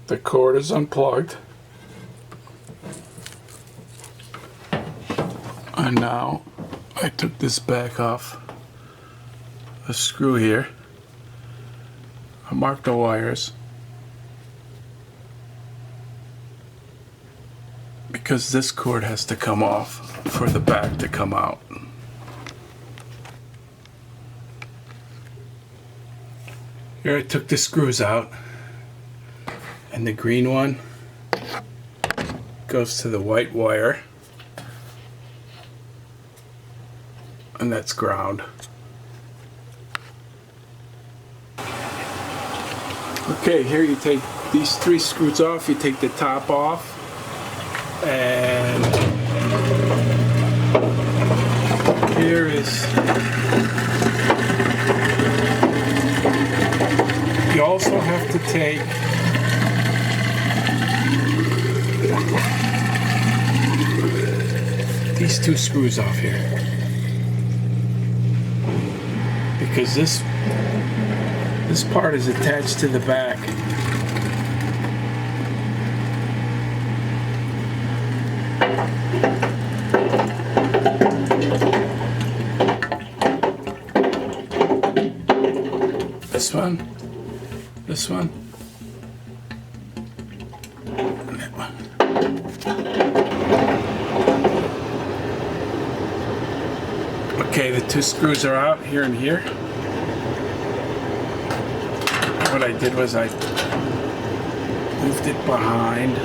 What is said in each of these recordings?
The cord is unplugged. And now I took this back off the screw here. I marked the wires because this cord has to come off for the back to come out. Here I took the screws out, and the green one goes to the white wire, and that's ground. Okay, here you take these 3 screws off, you take the top off, and here is, you also have to take these 2 screws off here, because this part is attached to the back. This one, this one, and that one. Okay, the 2 screws are out here and here. What I did was I moved it behind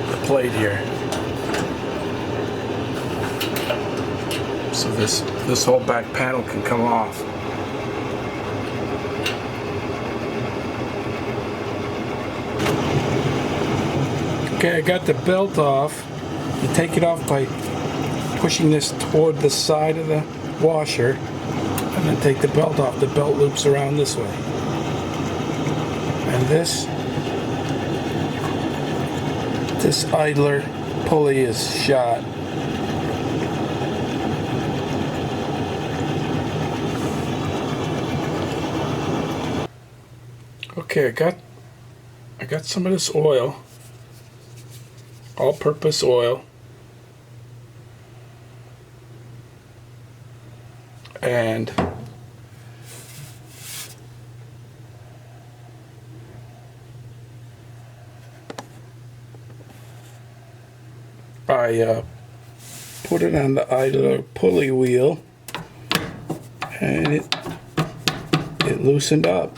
the plate here, so this whole back panel can come off. Okay, I got the belt off. You take it off by pushing this toward the side of the washer, and then take the belt off. The belt loops around this way. And this idler pulley is shot. Okay, I got some of this oil, all-purpose oil. And I put it on the idler pulley wheel, and it loosened up.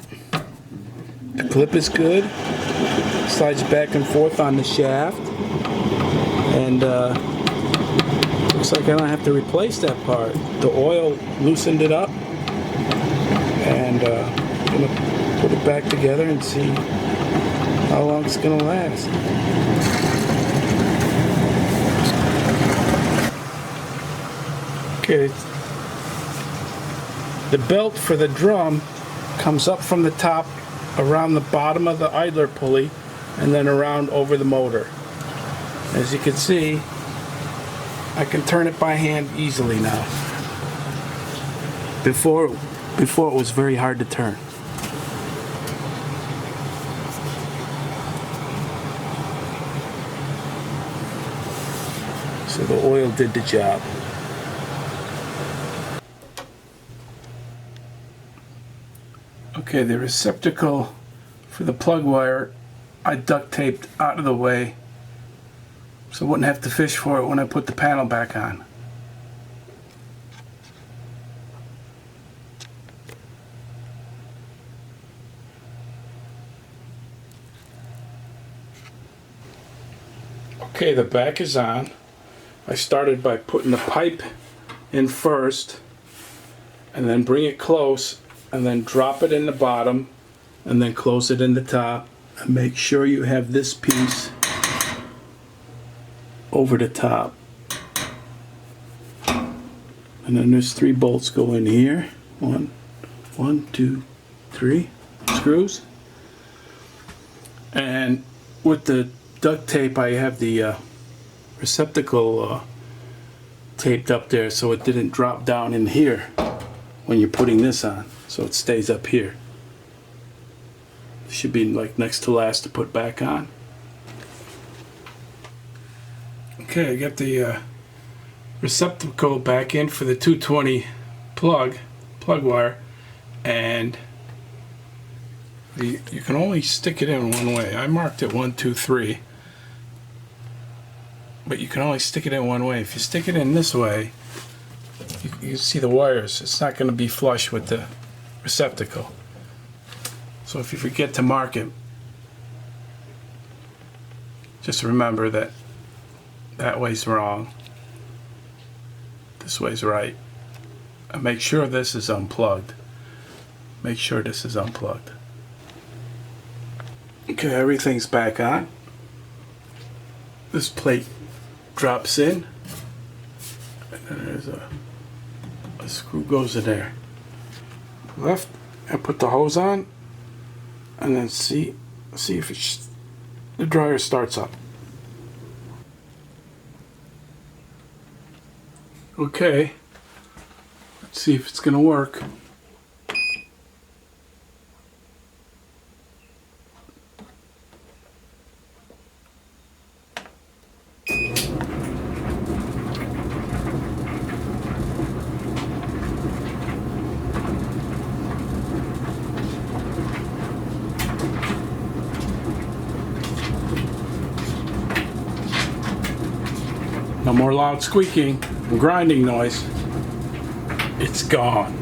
The clip is good, slides back and forth on the shaft, and looks like I don't have to replace that part. The oil loosened it up, and I'm going to put it back together and see how long it's going to last. Okay, the belt for the drum comes up from the top around the bottom of the idler pulley and then around over the motor. As you can see, I can turn it by hand easily now. Before it was very hard to turn. So the oil did the job. Okay, the receptacle for the plug wire I duct taped out of the way so I wouldn't have to fish for it when I put the panel back on. Okay, the back is on. I started by putting the pipe in first, and then bring it close, and then drop it in the bottom, and then close it in the top, and make sure you have this piece over the top. And then there's 3 bolts go in here. 1, 2, 3 screws. And with the duct tape, I have the receptacle taped up there so it didn't drop down in here when you're putting this on, so it stays up here. It should be like next to last to put back on. Okay, I got the receptacle back in for the 220 plug wire, and you can only stick it in one way. I marked it 1, 2, 3, but you can only stick it in one way. If you stick it in this way, you see the wires. It's not going to be flush with the receptacle. So if you forget to mark it, just remember that that way's wrong, this way's right. And make sure this is unplugged. Make sure this is unplugged. Okay, everything's back on. This plate drops in, and then there's a screw goes in there. Left, and put the hose on, and then see if the dryer starts up. Okay, let's see if it's gonna work. No more loud squeaking and grinding noise. It's gone.